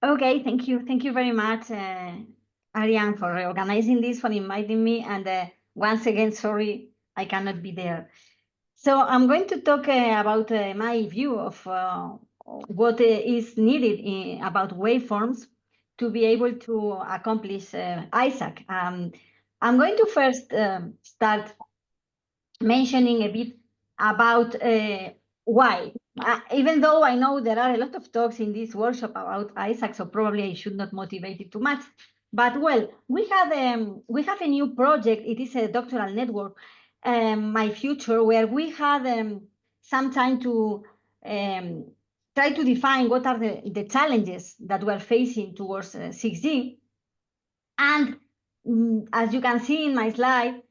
Okay, thank you. Thank you very much, Ariane, for organizing this, for inviting me. And once again, sorry, I cannot be there. So I'm going to talk about my view of what is needed about waveforms to be able to accomplish ISAC. I'm going to first start mentioning a bit about why. Even though I know there are a lot of talks in this workshop about ISAC, so probably I should not motivate it too much. But well, we have a new project. It is a doctoral network, My Future, where we had some time to try to define what are the challenges that we're facing towards 6G. And as you can see in my slide,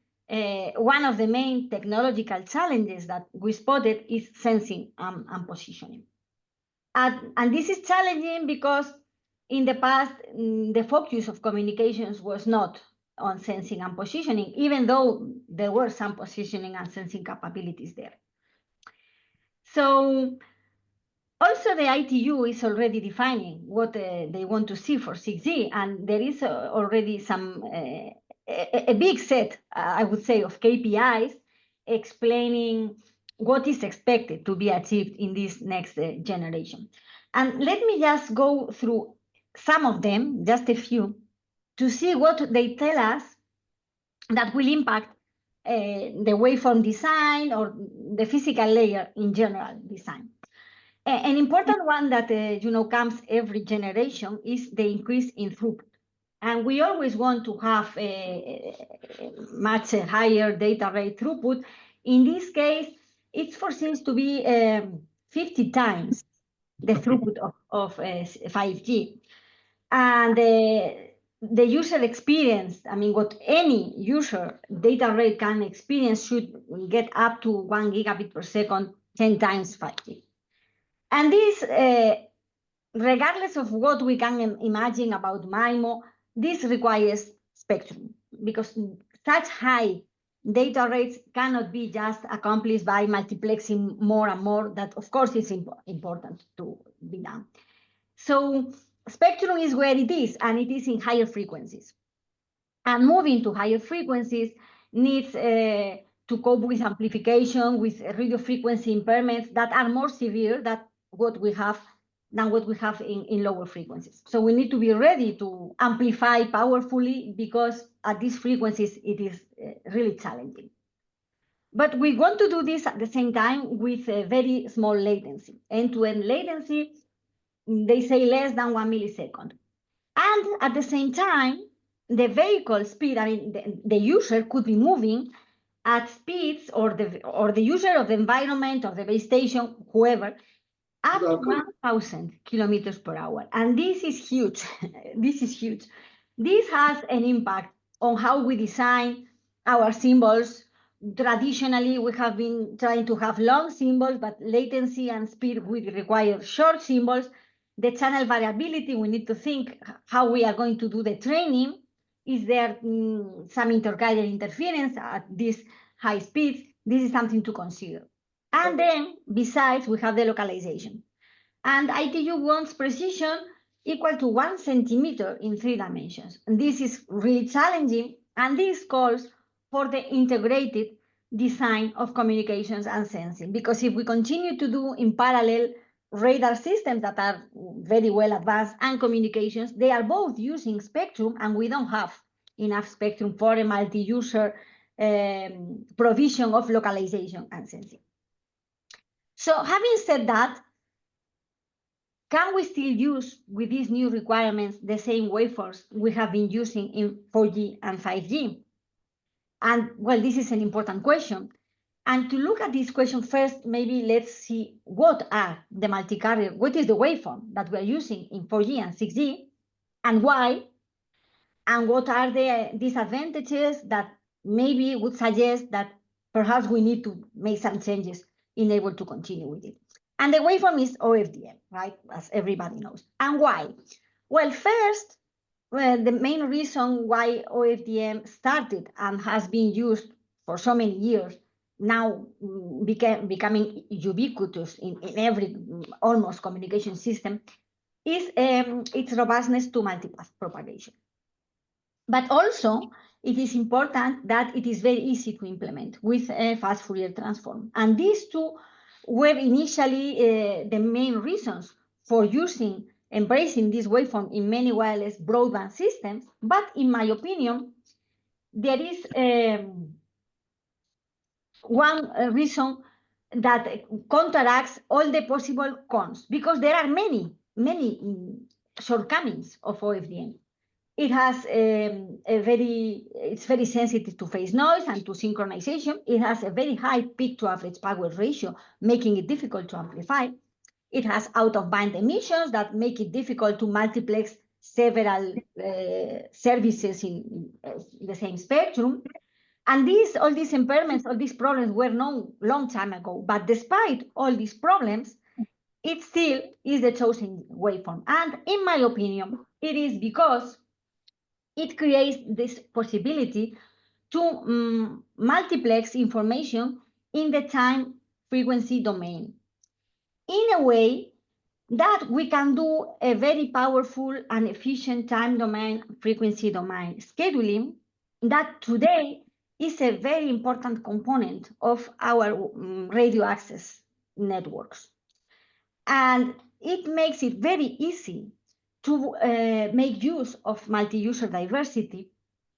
one of the main technological challenges that we spotted is sensing and positioning. And this is challenging because in the past, the focus of communications was not on sensing and positioning, even though there were some positioning and sensing capabilities there. So also, the ITU is already defining what they want to see for 6G, and there is already a big set, I would say, of KPIs explaining what is expected to be achieved in this next generation. And let me just go through some of them, just a few, to see what they tell us that will impact the waveform design or the physical layer in general design. An important one that comes every generation is the increase in throughput. And we always want to have a much higher data rate throughput. In this case, it's foreseen to be 50 times the throughput of 5G. And the user experience, I mean, what any user data rate can experience should get up to 1 gigabit per second, 10 times 5G. And this, regardless of what we can imagine about MIMO, this requires spectrum because such high data rates cannot be just accomplished by multiplexing more and more. That, of course, is important to be done. So spectrum is where it is, and it is in higher frequencies. And moving to higher frequencies needs to cope with amplification, with radio frequency impairments that are more severe than what we have in lower frequencies. So we need to be ready to amplify powerfully because at these frequencies it is really challenging. But we want to do this at the same time with a very small latency. End-to-end latency, they say less than 1 millisecond. And at the same time, the vehicle speed, I mean, the user could be moving at speeds, or the user of the environment, of the base station, whoever, up to 1,000 kilometers per hour. And this is huge. This is huge. This has an impact on how we design our symbols. Traditionally, we have been trying to have long symbols, but latency and speed will require short symbols. The channel variability, we need to think how we are going to do the training. Is there some intercarrier interference at these high speeds? This is something to consider. And then, besides, we have the localization. And ITU wants precision equal to 1 centimeter in 3 dimensions. And this is really challenging, and this calls for the integrated design of communications and sensing. Because if we continue to do in parallel radar systems that are very well advanced and communications, they are both using spectrum, and we don't have enough spectrum for a multi-user provision of localization and sensing. So having said that, can we still use, with these new requirements, the same waveforms we have been using in 4G and 5G? And well, this is an important question. And to look at this question first, maybe let's see what are the multi-carrier, what is the waveform that we're using in 4G and 6G, and why, and what are the disadvantages that maybe would suggest that perhaps we need to make some changes in able to continue with it. And the waveform is OFDM, right, as everybody knows. And why? Well, first, the main reason why OFDM started and has been used for so many years, now becoming ubiquitous in every almost communication system, is its robustness to multipath propagation. But also, it is important that it is very easy to implement with a fast Fourier transform. And these two were initially the main reasons for embracing this waveform in many wireless broadband systems. But in my opinion, there is one reason that counteracts all the possible cons, because there are many shortcomings of OFDM. It has it's very sensitive to phase noise and to synchronization. It has a very high peak to average power ratio, making it difficult to amplify. It has out-of-band emissions that make it difficult to multiplex several services in the same spectrum. And all these impairments, all these problems were known long time ago. But despite all these problems, it still is the chosen waveform. And in my opinion, it is because it creates this possibility to multiplex information in the time frequency domain in a way that we can do a very powerful and efficient time domain, frequency domain scheduling that today is a very important component of our radio access networks. And it makes it very easy to make use of multi-user diversity.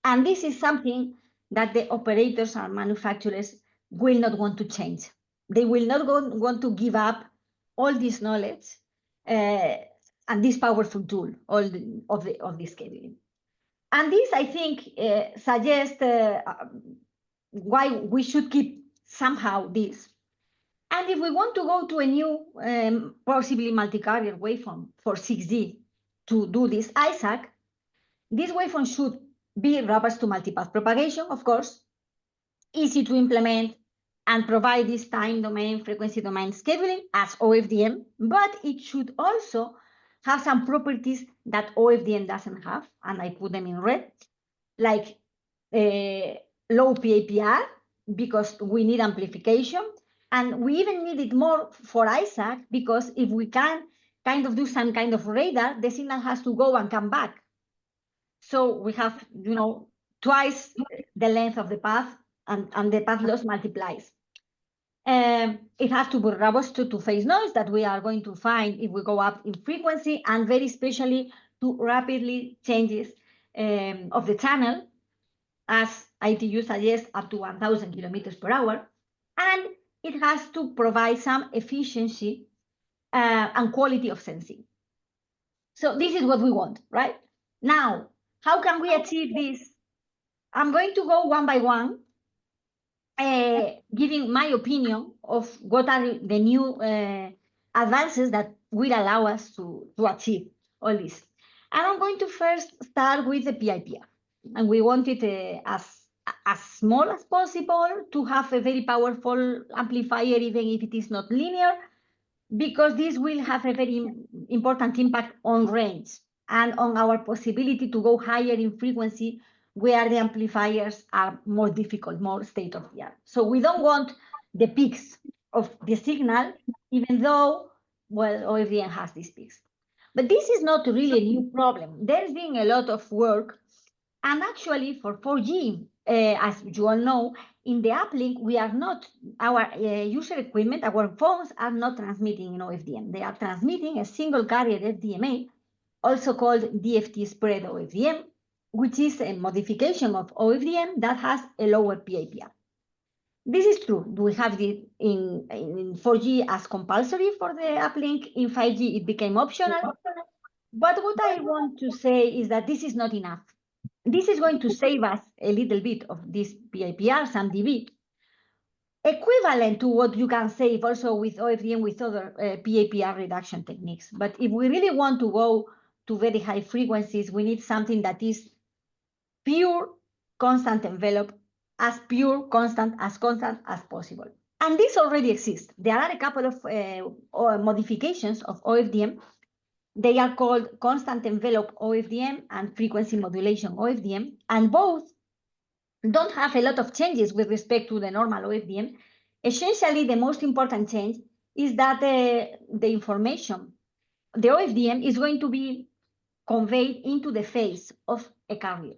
And this is something that the operators and manufacturers will not want to change. They will not want to give up all this knowledge and this powerful tool of the scheduling. And this, I think, suggests why we should keep somehow this. And if we want to go to a new, possibly multi-carrier waveform for 6G to do this ISAC, this waveform should be robust to multipath propagation, of course, easy to implement, and provide this time domain, frequency domain scheduling as OFDM, but it should also have some properties that OFDM doesn't have, and I put them in red, like low PAPR, because we need amplification, and we even need it more for ISAC, because if we can kind of do some kind of radar, the signal has to go and come back. So we have, twice the length of the path, and the path loss multiplies. It has to be robust to phase noise that we are going to find if we go up in frequency, and very especially to rapidly changes of the channel, as ITU suggests, up to 1,000 kilometers per hour. And it has to provide some efficiency and quality of sensing. So this is what we want, right? Now, how can we achieve this? I'm going to go one by one, giving my opinion of what are the new advances that will allow us to achieve all this. And I'm going to first start with the PIPR. And we want it as small as possible, to have a very powerful amplifier, even if it is not linear, because this will have a very important impact on range and on our possibility to go higher in frequency, where the amplifiers are more difficult, more state-of-the-art. So we don't want the peaks of the signal, even though, well, OFDM has these peaks. But this is not really a new problem. There's been a lot of work, and actually for 4G, as you all know, in the uplink, we are not, our user equipment, our phones are not transmitting in OFDM. They are transmitting a single carrier FDMA, also called DFT spread OFDM, which is a modification of OFDM that has a lower PIPR. This is true. We have it in 4G as compulsory for the uplink. In 5G, it became optional. But what I want to say is that this is not enough. This is going to save us a little bit of this PIPR, some dB, equivalent to what you can save also with OFDM with other PIPR reduction techniques. But if we really want to go to very high frequencies, we need something that is pure constant envelope, as pure constant as possible. And this already exists. There are a couple of modifications of OFDM. They are called constant envelope OFDM and frequency modulation OFDM, and both don't have a lot of changes with respect to the normal OFDM. Essentially, the most important change is that the information the OFDM is going to be conveyed into the phase of a carrier.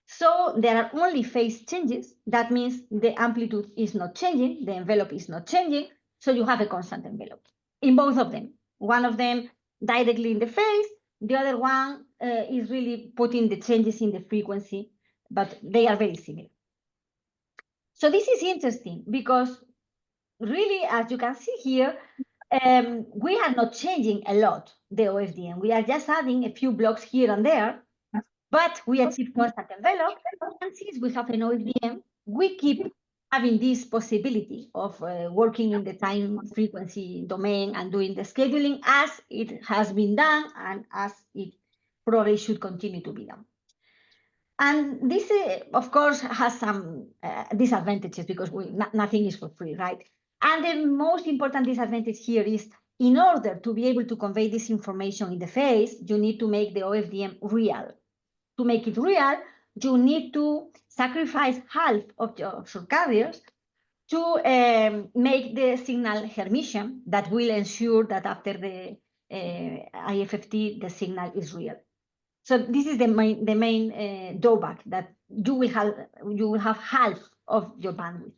So there are only phase changes. That means the amplitude is not changing, the envelope is not changing, so you have a constant envelope in both of them. One of them directly in the phase, the other one is really putting the changes in the frequency, but they are very similar. So this is interesting because really, as you can see here, we are not changing a lot the OFDM. We are just adding a few blocks here and there, but we achieve constant envelope. And since we have an OFDM, we keep having this possibility of working in the time frequency domain and doing the scheduling as it has been done and as it probably should continue to be done. And this, of course, has some disadvantages because nothing is for free, right? And the most important disadvantage here is in order to be able to convey this information in the phase, you need to make the OFDM real. To make it real, you need to sacrifice half of your carriers to make the signal Hermitian that will ensure that after the IFFT, the signal is real. So this is the main drawback, that you will have half of your bandwidth.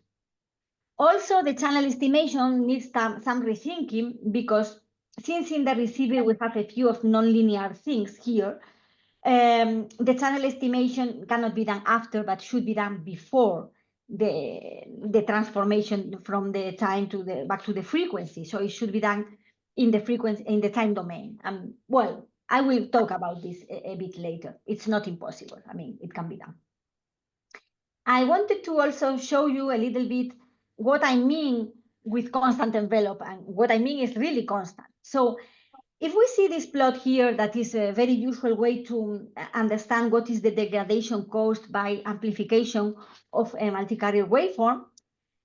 Also, the channel estimation needs some rethinking because since in the receiver we have a few of nonlinear things here, the channel estimation cannot be done after, but should be done before the transformation from the time to back to the frequency. So it should be done in the frequency, in the time domain. Well, I will talk about this a bit later. It's not impossible. I mean, it can be done. I wanted to also show you a little bit what I mean with constant envelope, and what I mean is really constant. So if we see this plot here, that is a very useful way to understand what is the degradation caused by amplification of a multi-carrier waveform.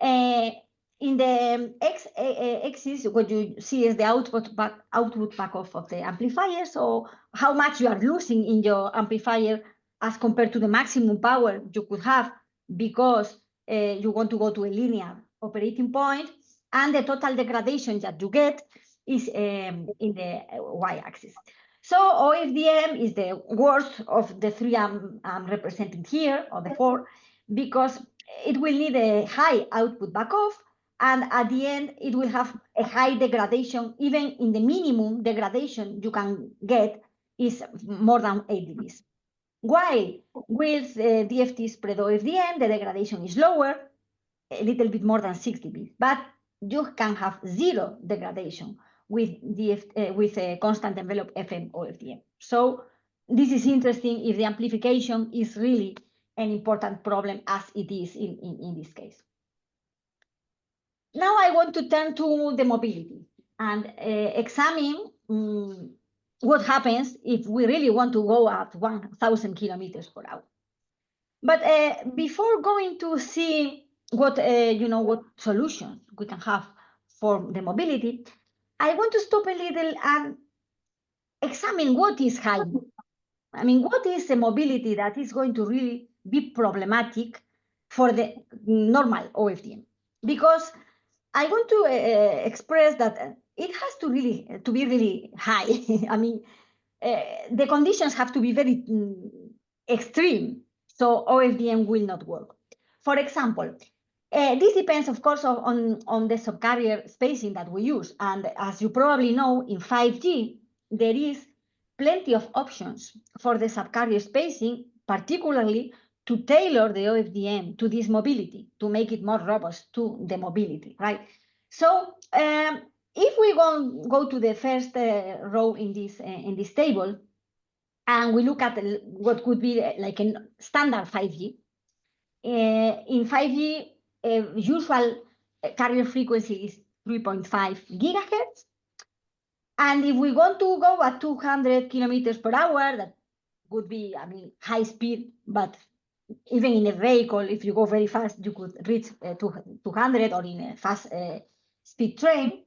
In the x-axis, what you see is the output back off of the amplifier. So how much you are losing in your amplifier as compared to the maximum power you could have because you want to go to a linear operating point, and the total degradation that you get is in the y-axis. So OFDM is the worst of the three I'm representing here, or the four, because it will need a high output back off, and at the end it will have a high degradation. Even in the minimum degradation you can get is more than 8 dBs. While with DFT spread OFDM, the degradation is lower, a little bit more than 6 dB, but you can have zero degradation with a constant envelope FM OFDM. So this is interesting if the amplification is really an important problem, as it is in this case. Now I want to turn to the mobility and examine what happens if we really want to go at 1,000 kilometers per hour. But before going to see what what solutions we can have for the mobility, I want to stop a little and examine what is high. I mean, what is a mobility that is going to really be problematic for the normal OFDM? Because I want to express that it has to be really high. I mean, the conditions have to be very extreme, so OFDM will not work. For example, this depends, of course, on the subcarrier spacing that we use. And as you probably know, in 5G, there is plenty of options for the subcarrier spacing, particularly to tailor the OFDM to this mobility, to make it more robust to the mobility, right? So if we go to the first row in this table, and we look at what could be like a standard 5G, in 5G, usual carrier frequency is 3.5 gigahertz. And if we want to go at 200 kilometers per hour, that would be, I mean, high speed, but even in a vehicle, if you go very fast, you could reach 200, or in a fast speed train.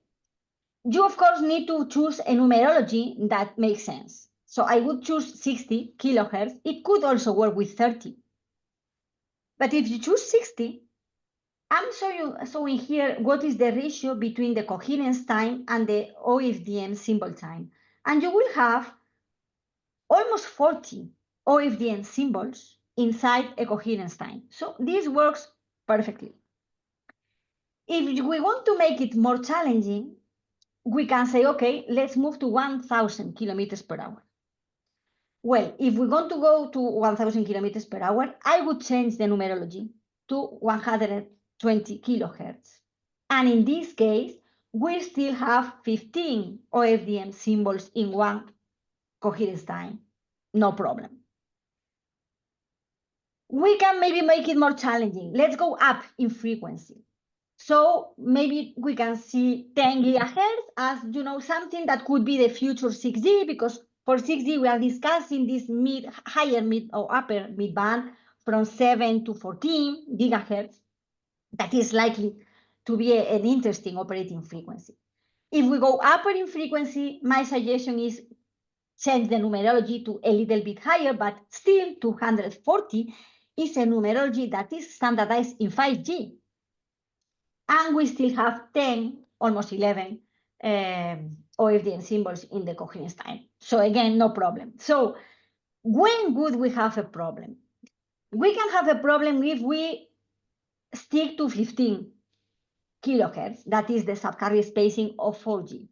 You, of course, need to choose a numerology that makes sense. So I would choose 60 kilohertz. It could also work with 30. But if you choose 60, I'm showing here what is the ratio between the coherence time and the OFDM symbol time. And you will have almost 40 OFDM symbols inside a coherence time. So this works perfectly. If we want to make it more challenging, we can say, okay, let's move to 1,000 kilometers per hour. Well, if we want to go to 1,000 kilometers per hour, I would change the numerology to 120 kilohertz. And in this case, we still have 15 OFDM symbols in one coherence time. No problem. We can maybe make it more challenging. Let's go up in frequency. So maybe we can see 10 gigahertz as, something that could be the future 6G, because for 6G we are discussing this higher mid or upper mid band from 7 to 14 gigahertz. That is likely to be an interesting operating frequency. If we go upper in frequency, my suggestion is change the numerology to a little bit higher, but still 240 is a numerology that is standardized in 5G. And we still have 10, almost 11 OFDM symbols in the coherence time. So again, no problem. So when would we have a problem? We can have a problem if we stick to 15 kilohertz, that is the subcarrier spacing of 4G.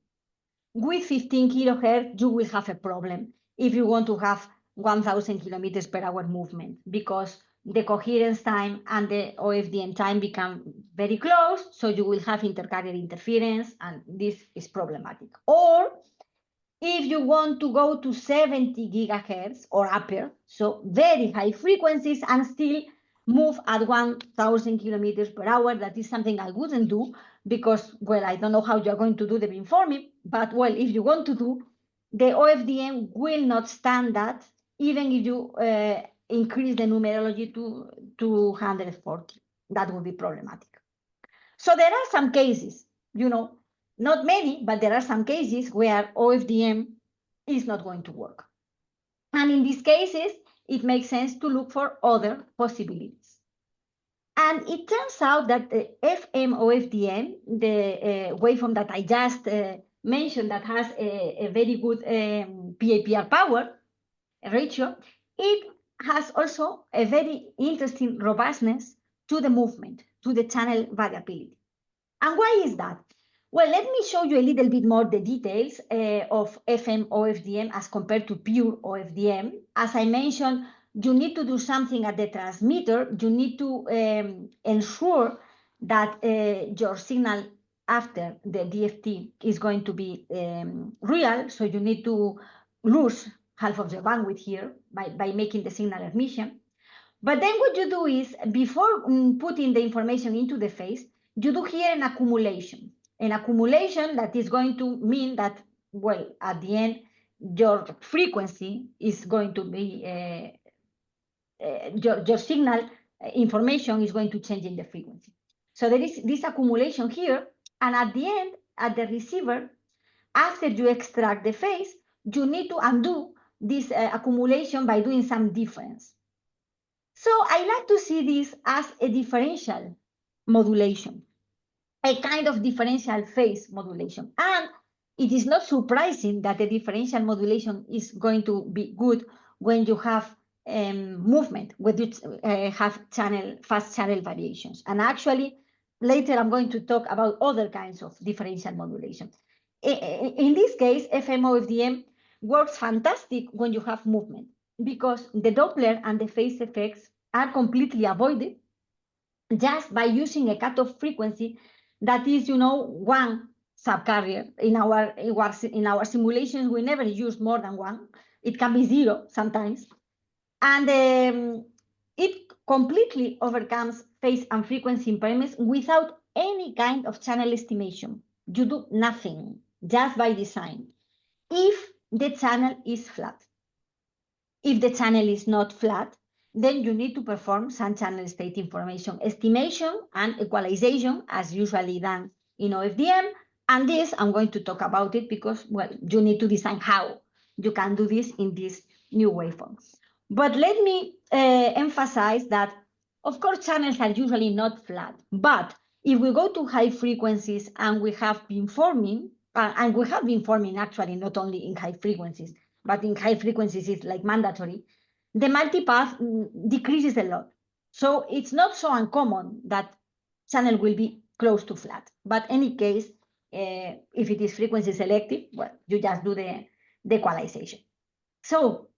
With 15 kilohertz, you will have a problem if you want to have 1,000 kilometers per hour movement, because the coherence time and the OFDM time become very close, so you will have intercarrier interference, and this is problematic. Or if you want to go to 70 gigahertz or upper, so very high frequencies, and still move at 1,000 kilometers per hour, that is something I wouldn't do, because, well, I don't know how you're going to do the beamforming, but, well, if you want to do, the OFDM will not stand that, even if you increase the numerology to 240. That would be problematic. So there are some cases, not many, but there are some cases where OFDM is not going to work. And in these cases, it makes sense to look for other possibilities. And it turns out that the FM OFDM, the waveform that I just mentioned that has a very good PAPR power ratio, it has also a very interesting robustness to the movement, to the channel variability. And why is that? Well, let me show you a little bit more the details of FM OFDM as compared to pure OFDM. As I mentioned, you need to do something at the transmitter. You need to ensure that your signal after the DFT is going to be real. So you need to lose half of the bandwidth here by making the signal emission. But then what you do is, before putting the information into the phase, you do here an accumulation that is going to mean that, well, at the end, your frequency is going to be, your signal information is going to change in the frequency. So there is this accumulation here, and at the end, at the receiver, after you extract the phase, you need to undo this accumulation by doing some difference. So I like to see this as a differential modulation, a kind of differential phase modulation. And it is not surprising that the differential modulation is going to be good when you have movement, when you have fast channel variations. And actually, later I'm going to talk about other kinds of differential modulation. In this case, FMOFDM works fantastic when you have movement, because the Doppler and the phase effects are completely avoided just by using a cutoff frequency that is, one subcarrier. In our simulations, we never use more than one. It can be 0 sometimes. And it completely overcomes phase and frequency impairments without any kind of channel estimation. You do nothing, just by design, if the channel is flat. If the channel is not flat, then you need to perform some channel state information estimation and equalization, as usually done in OFDM. And this, I'm going to talk about it because, well, you need to design how you can do this in this new waveform. But let me emphasize that, of course, channels are usually not flat. But if we go to high frequencies and we have beamforming, and we have been forming actually not only in high frequencies, but in high frequencies it's like mandatory, the multipath decreases a lot. So it's not so uncommon that channel will be close to flat. But any case, if it is frequency selective, well, you just do the equalization. So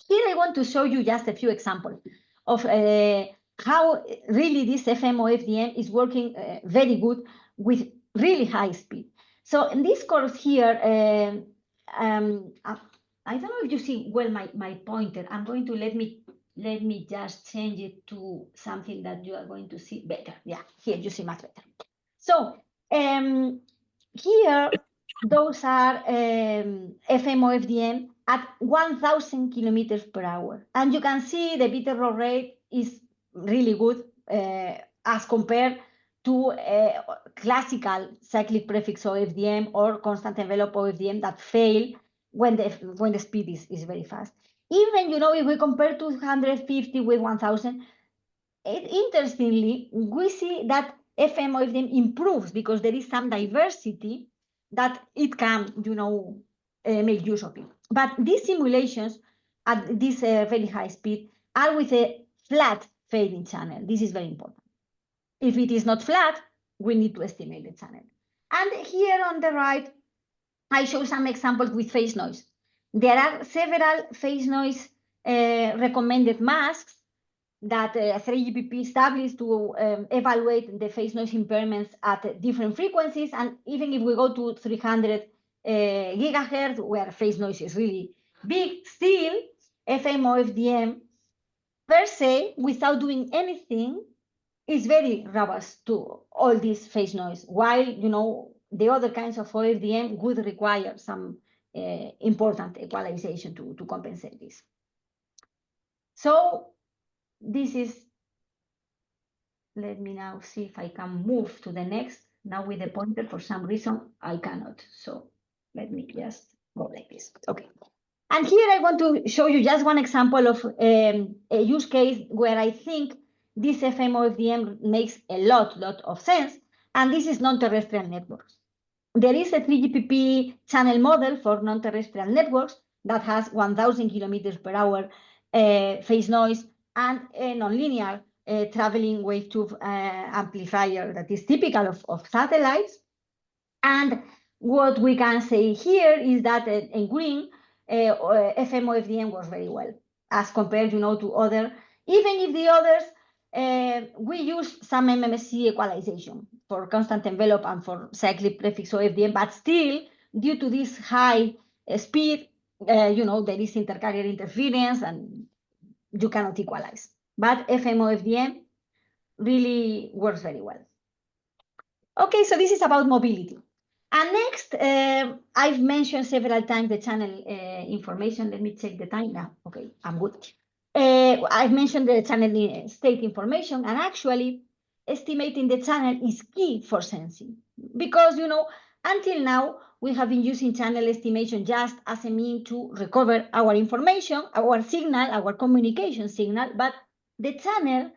here I want to show you just a few examples of how really this FMOFDM is working very good with really high speed. So in this course here, I don't know if you see well my pointer. I'm going to let me just change it to something that you are going to see better. Yeah, here you see much better. So here, those are FMOFDM at 1,000 kilometers per hour. And you can see the bit error rate is really good as compared to classical cyclic prefix OFDM or constant envelope OFDM that fail when the speed is very fast. Even, if we compare 250 with 1,000, interestingly, we see that FMOFDM improves because there is some diversity that it can, make use of it. But these simulations at this very high speed are with a flat fading channel. This is very important. If it is not flat, we need to estimate the channel. And here on the right, I show some examples with phase noise. There are several phase noise recommended masks that 3GPP established to evaluate the phase noise impairments at different frequencies. And even if we go to 300 gigahertz, where phase noise is really big, still FMOFDM per se, without doing anything, is very robust to all this phase noise, while, the other kinds of OFDM would require some important equalization to compensate this. So this is, let me now see if I can move to the next. Now with the pointer, for some reason, I cannot. So let me just go like this. Okay. And here I want to show you just one example of a use case where I think this FMOFDM makes a lot of sense. And this is non-terrestrial networks. There is a 3GPP channel model for non-terrestrial networks that has 1,000 kilometers per hour phase noise and a nonlinear traveling wave tube amplifier that is typical of satellites. And what we can say here is that in green, FMOFDM works very well as compared, to other, even if the others, we use some MMSC equalization for constant envelope and for cyclic prefix OFDM, but still, due to this high speed, there is intercarrier interference and you cannot equalize. But FMOFDM really works very well. Okay, so this is about mobility. And next, I've mentioned several times the channel information. Let me check the time now. Okay, I'm good. I've mentioned the channel state information, and actually estimating the channel is key for sensing because, until now, we have been using channel estimation just as a means to recover our information, our signal, our communication signal, but the channel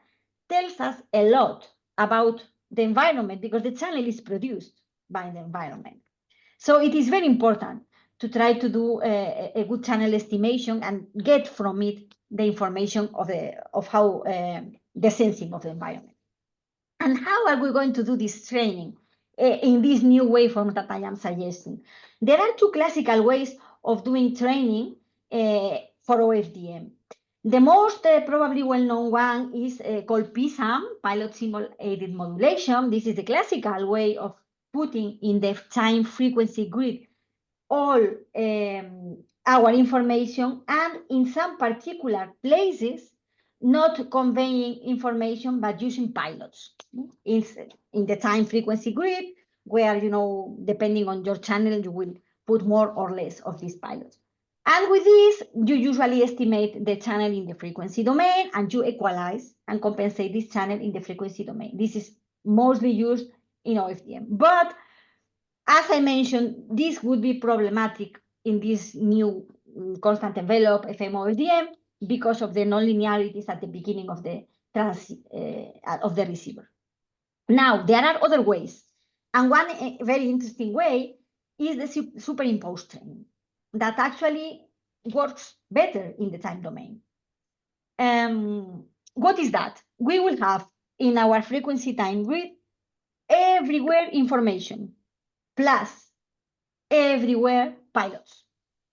tells us a lot about the environment because the channel is produced by the environment. So it is very important to try to do a good channel estimation and get from it the information of how the sensing of the environment. And how are we going to do this training in these new waveforms that I am suggesting? There are two classical ways of doing training for OFDM. The most probably well-known one is called PSAM, Pilot Symbol Aided Modulation. This is the classical way of putting in the time frequency grid all our information, and in some particular places, not conveying information, but using pilots in the time frequency grid, where, depending on your channel, you will put more or less of these pilots. And with this, you usually estimate the channel in the frequency domain, and you equalize and compensate this channel in the frequency domain. This is mostly used in OFDM. But as I mentioned, this would be problematic in this new constant envelope FMOFDM because of the nonlinearities at the beginning of the of the receiver. Now, there are other ways. And one very interesting way is the superimposed training that actually works better in the time domain. What is that? We will have in our frequency time grid everywhere information plus everywhere pilots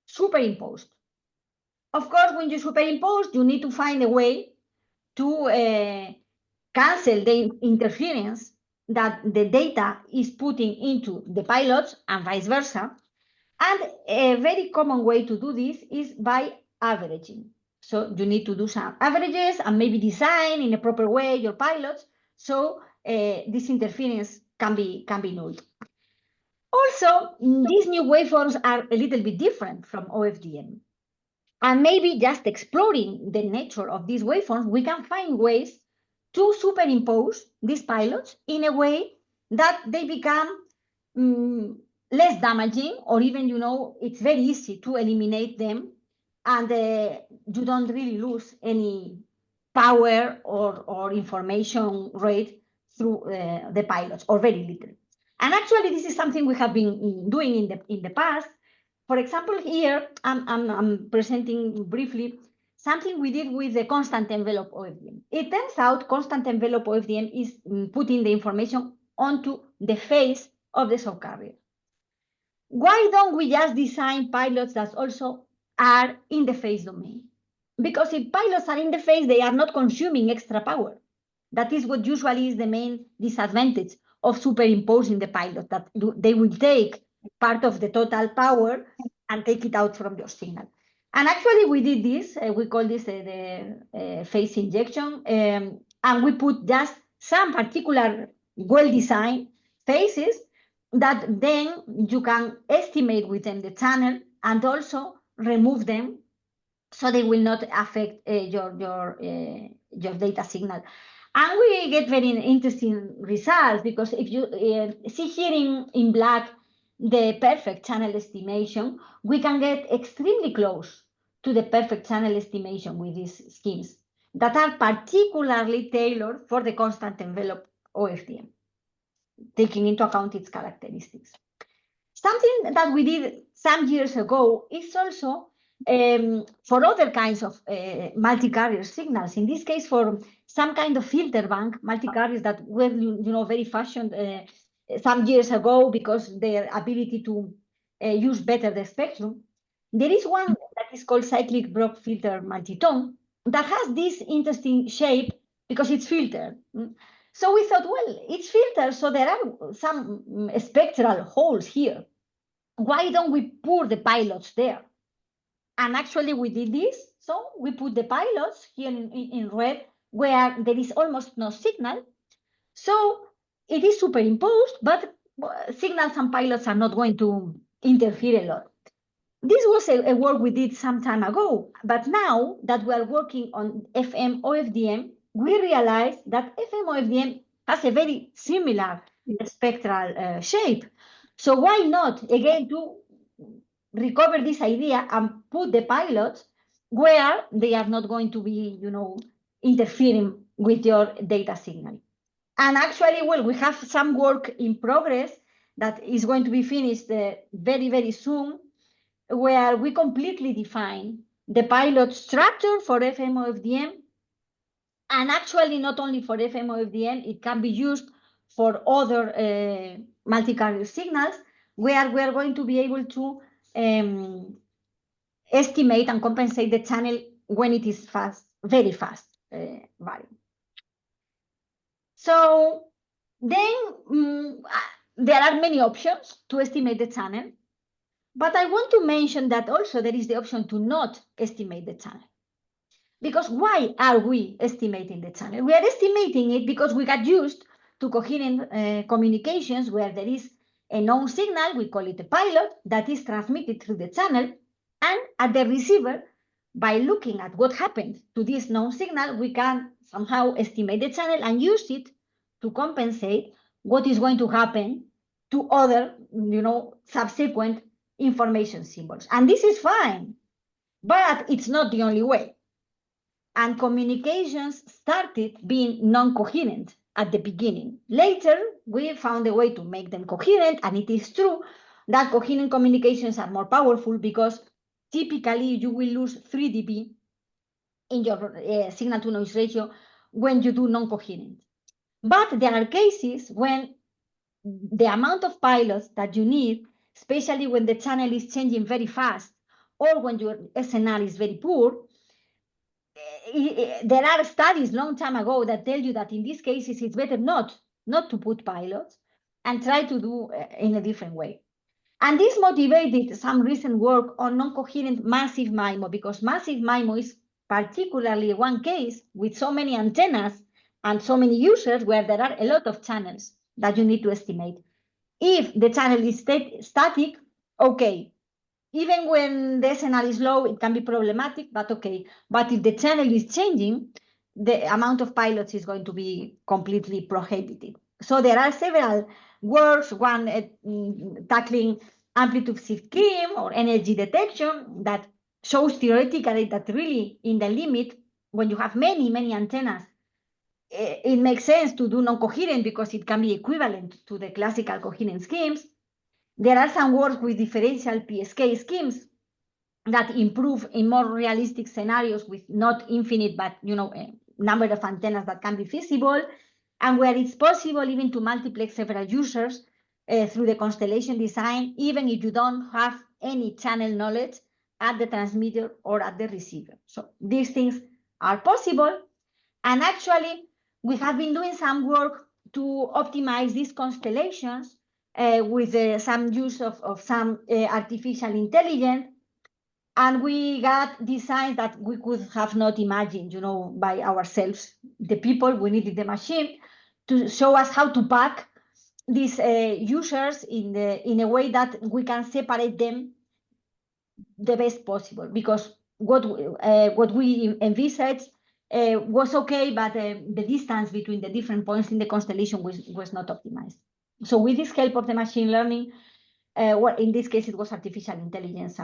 superimposed. Of course, when you superimpose, you need to find a way to cancel the interference that the data is putting into the pilots and vice versa. And a very common way to do this is by averaging. So you need to do some averages and maybe design in a proper way your pilots so this interference can be nulled. Also, these new waveforms are a little bit different from OFDM. And maybe just exploring the nature of these waveforms, we can find ways to superimpose these pilots in a way that they become less damaging, or even, it's very easy to eliminate them, and you don't really lose any power or information rate through the pilots, or very little. And actually, this is something we have been doing in the past. For example, here I'm presenting briefly something we did with the constant envelope OFDM. It turns out constant envelope OFDM is putting the information onto the face of the subcarrier. Why don't we just design pilots that also are in the phase domain? Because if pilots are in the phase, they are not consuming extra power. That is what usually is the main disadvantage of superimposing the pilot, that they will take part of the total power and take it out from your signal. And actually, we did this. We call this the phase injection. And we put just some particular well-designed phases that then you can estimate with them the channel and also remove them so they will not affect your data signal. And we get very interesting results, because if you see here in black the perfect channel estimation, we can get extremely close to the perfect channel estimation with these schemes that are particularly tailored for the constant envelope OFDM, taking into account its characteristics. Something that we did some years ago is also for other kinds of multi-carrier signals. In this case, for some kind of filter bank multi-carriers that were, very fashioned some years ago because their ability to use better the spectrum. There is one that is called cyclic Brock filter multitone that has this interesting shape because it's filtered. So we thought, well, it's filtered, so there are some spectral holes here. Why don't we put the pilots there? And actually we did this. So we put the pilots here in red where there is almost no signal. So it is superimposed, but signals and pilots are not going to interfere a lot. This was a work we did some time ago, but now that we are working on FM OFDM, we realize that FM OFDM has a very similar spectral shape. So why not, again, to recover this idea and put the pilots where they are not going to be, interfering with your data signal. And actually, well, we have some work in progress that is going to be finished very, very soon, where we completely define the pilot structure for FMOFDM. And actually, not only for FMOFDM, it can be used for other multi-carrier signals, where we are going to be able to estimate and compensate the channel when it is fast, very fast varying. So then there are many options to estimate the channel. But I want to mention that also there is the option to not estimate the channel. Because why are we estimating the channel? We are estimating it because we got used to coherent communications where there is a known signal, we call it a pilot, that is transmitted through the channel. And at the receiver, by looking at what happened to this known signal, we can somehow estimate the channel and use it to compensate what is going to happen to other, subsequent information symbols. And this is fine, but it's not the only way. And communications started being non-coherent at the beginning. Later, we found a way to make them coherent, and it is true. that coherent communications are more powerful because typically you will lose 3 dB in your signal-to-noise ratio when you do non-coherent. But there are cases when the amount of pilots that you need, especially when the channel is changing very fast or when your SNR is very poor, there are studies long time ago that tell you that in these cases it's better not to put pilots and try to do in a different way. And this motivated some recent work on non-coherent massive MIMO, because massive MIMO is particularly one case with so many antennas and so many users where there are a lot of channels that you need to estimate. If the channel is static, okay. Even when the SNR is low, it can be problematic, but okay. But if the channel is changing, the amount of pilots is going to be completely prohibited. So there are several works, one tackling amplitude shift scheme or energy detection that shows theoretically that really in the limit, when you have many, many antennas, it makes sense to do non-coherent because it can be equivalent to the classical coherent schemes. There are some works with differential PSK schemes that improve in more realistic scenarios with not infinite, but a number of antennas that can be feasible, and where it's possible even to multiplex several users through the constellation design, even if you don't have any channel knowledge at the transmitter or at the receiver. So these things are possible. And actually, we have been doing some work to optimize these constellations with some use of some artificial intelligence. And we got designs that we could have not imagined, by ourselves. The people, we needed the machine to show us how to pack these users in a way that we can separate them the best possible. Because what we envisaged was okay, but the distance between the different points in the constellation was not optimized. So with this help of the machine learning, in this case, it was artificial intelligence,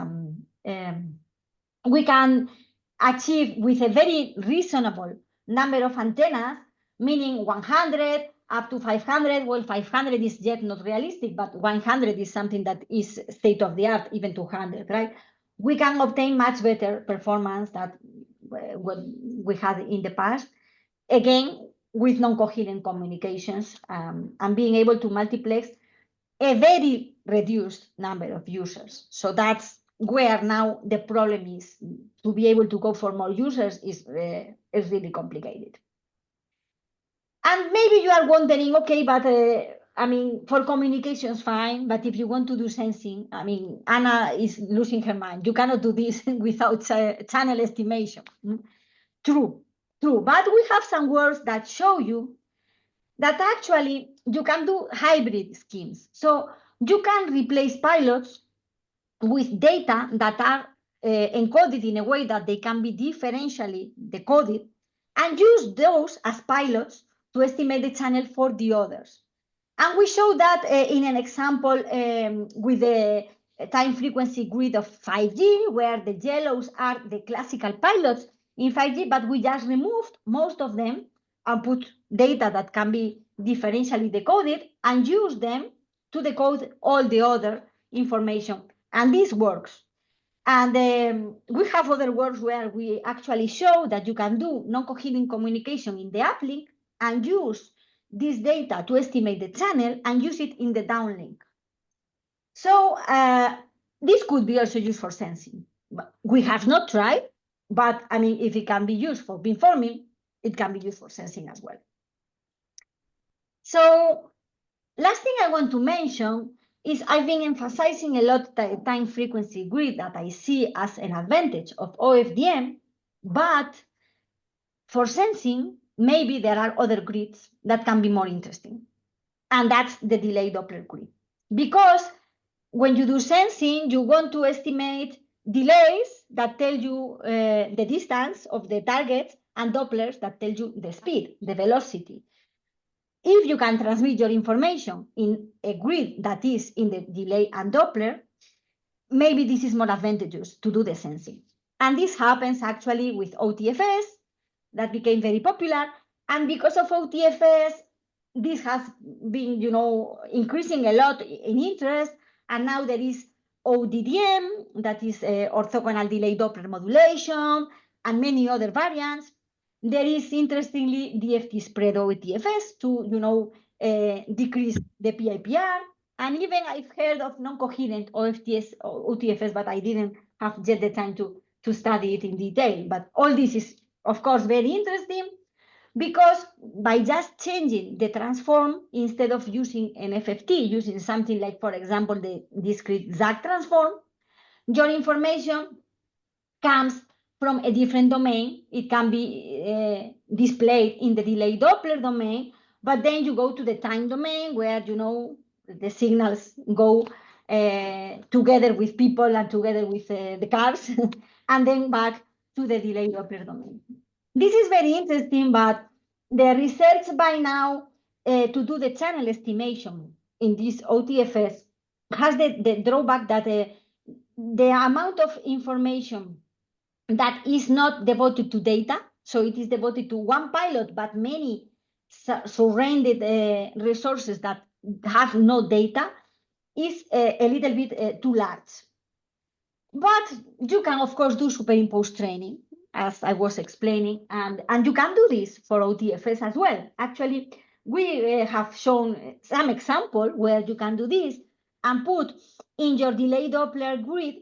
we can achieve with a very reasonable number of antennas, meaning 100 up to 500. Well, 500 is yet not realistic, but 100 is something that is state of the art, even 200, right? We can obtain much better performance than what we had in the past. Again, with non-coherent communications and being able to multiplex a very reduced number of users. So that's where now the problem is. To be able to go for more users is really complicated. And maybe you are wondering, okay, but for communications, fine, but if you want to do sensing, Anna is losing her mind. You cannot do this without channel estimation. True, but we have some words that show you that actually you can do hybrid schemes. So you can replace pilots with data that are encoded in a way that they can be differentially decoded and use those as pilots to estimate the channel for the others. And we show that in an example with the time frequency grid of 5G, where the yellows are the classical pilots in 5G, but we just removed most of them and put data that can be differentially decoded and use them to decode all the other information. And this works. And we have other works where we actually show that you can do non-coherent communication in the uplink and use this data to estimate the channel and use it in the downlink. So this could be also used for sensing. We have not tried, but if it can be used for beamforming, it can be used for sensing as well. So last thing I want to mention is I've been emphasizing a lot the time frequency grid that I see as an advantage of OFDM, but for sensing, maybe there are other grids that can be more interesting. And that's the delay Doppler grid. Because when you do sensing, you want to estimate delays that tell you the distance of the target and Dopplers that tell you the speed, the velocity. If you can transmit your information in a grid that is in the delay and Doppler, maybe this is more advantageous to do the sensing. And this happens actually with OTFS that became very popular. And because of OTFS, this has been, increasing a lot in interest. And now there is ODDM, that is orthogonal delay Doppler modulation, and many other variants. There is, interestingly, DFT spread OTFS to, decrease the PIPR. And even I've heard of non-coherent OFTS or OTFS, but I didn't have yet the time to study it in detail. But all this is, of course, very interesting, because by just changing the transform, instead of using an FFT, using something like, for example, the discrete ISAC transform, your information comes from a different domain. It can be displayed in the delay Doppler domain, but then you go to the time domain where, the signals go together with people and together with the cars, and then back to the delay Doppler domain. This is very interesting, but the research by now to do the channel estimation in this OTFS has the drawback that the amount of information that is not devoted to data, so it is devoted to one pilot, but many surrounded resources that have no data, is a little bit too large. But you can, of course, do superimposed training, as I was explaining, and you can do this for OTFS as well. Actually, we have shown some example where you can do this and put in your delay Doppler grid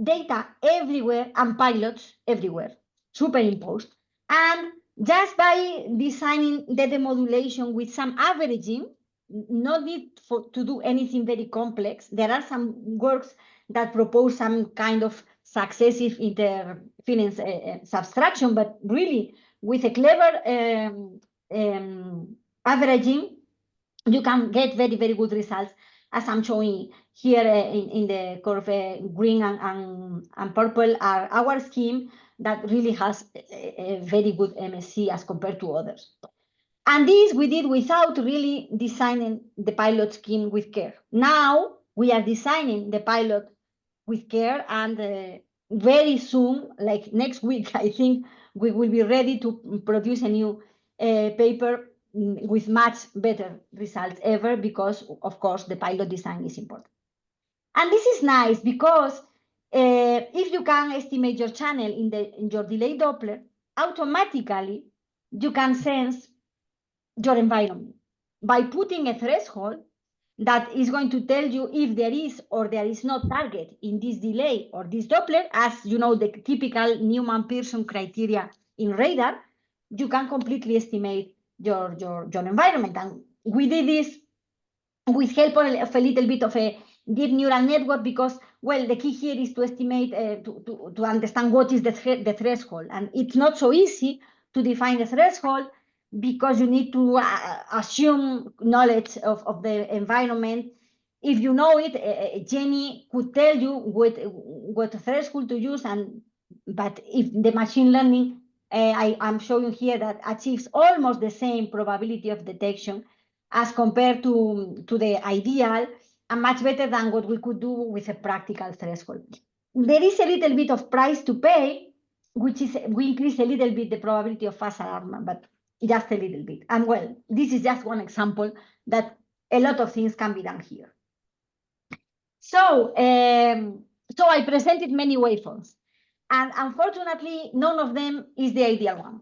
data everywhere and pilots everywhere, superimposed. And just by designing the demodulation with some averaging, no need to do anything very complex. There are some works that propose some kind of successive interference subtraction, but really with a clever averaging, you can get very, very good results, as I'm showing here in the curve. Green and purple are our scheme that really has a very good MSC as compared to others. And this we did without really designing the pilot scheme with care. Now we are designing the pilot with care, and very soon, like next week, I think we will be ready to produce a new paper with much better results ever, because, of course, the pilot design is important. And this is nice because if you can estimate your channel in your delay Doppler, automatically you can sense your environment by putting a threshold that is going to tell you if there is or there is not target in this delay or this Doppler, as you know, the typical Newman-Pearson criteria in radar. You can completely estimate your environment. And we did this with help of a little bit of a deep neural network, because, well, the key here is to estimate, to understand what is the threshold. And it's not so easy to define the threshold, because you need to assume knowledge of the environment. If you know it, Jenny could tell you what threshold to use, but if the machine learning, I'm showing here, that achieves almost the same probability of detection as compared to the ideal, and much better than what we could do with a practical threshold. There is a little bit of price to pay, which is we increase a little bit the probability of false alarm, but just a little bit. And well, this is just one example that a lot of things can be done here. So, so I presented many waveforms, and unfortunately, none of them is the ideal one.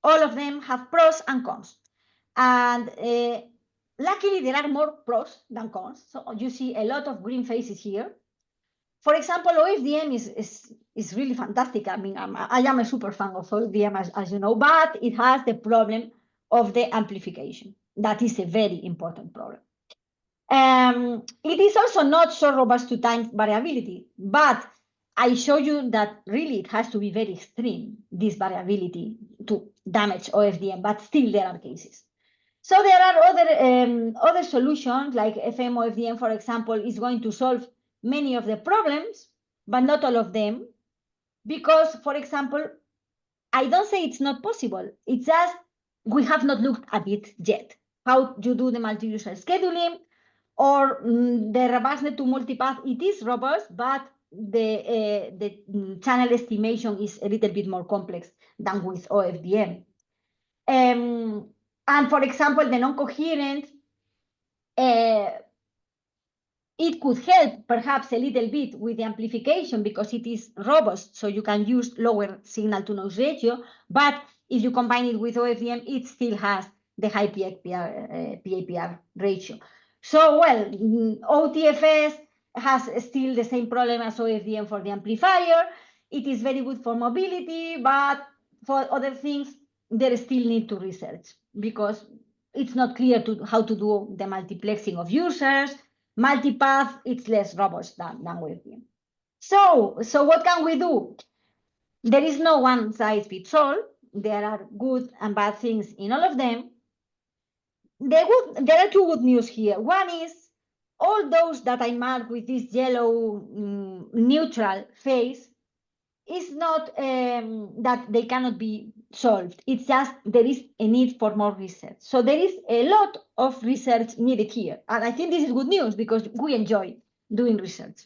All of them have pros and cons. And luckily, there are more pros than cons. So you see a lot of green faces here. For example, OFDM is really fantastic. I mean, I am a super fan of OFDM, as you know, but it has the problem of the amplification. That is a very important problem. It is also not so robust to time variability, but I show you that really it has to be very extreme, this variability, to damage OFDM, but still there are cases. So there are other solutions, like FMOFDM, for example, is going to solve many of the problems, but not all of them, because, for example, I don't say it's not possible. It's just we have not looked at it yet. How you do the multi-user scheduling, or the robustness to multipath. It is robust, but the channel estimation is a little bit more complex than with OFDM. And for example, the non-coherent it could help perhaps a little bit with the amplification because it is robust, so you can use lower signal-to-noise ratio. But if you combine it with OFDM, it still has the high PAPR ratio. So, well, OTFS has still the same problem as OFDM for the amplifier. It is very good for mobility, but for other things, there still need to research because it's not clear how to do the multiplexing of users. Multipath, it's less robust than WebVM. So what can we do? There is no one size fits all. There are good and bad things in all of them. There are two good news here. One is all those that I mark with this yellow neutral phase is not that they cannot be solved. It's just there is a need for more research. So there is a lot of research needed here. And I think this is good news because we enjoy doing research.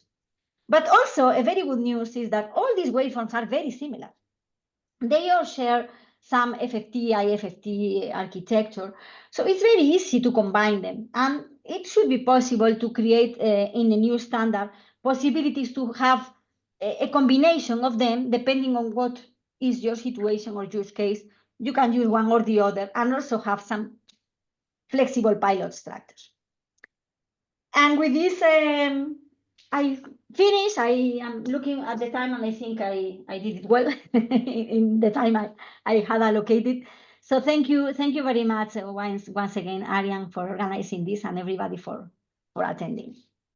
But also a very good news is that all these waveforms are very similar. They all share some FFT, IFFT architecture. So it's very easy to combine them. And it should be possible to create in a new standard possibilities to have a combination of them depending on what is your situation or use case. You can use one or the other and also have some flexible pilot structures. And with this, I finished. I am looking at the time and I think I did it well in the time I had allocated. So thank you very much once again, Ariane, for organizing this and everybody for attending.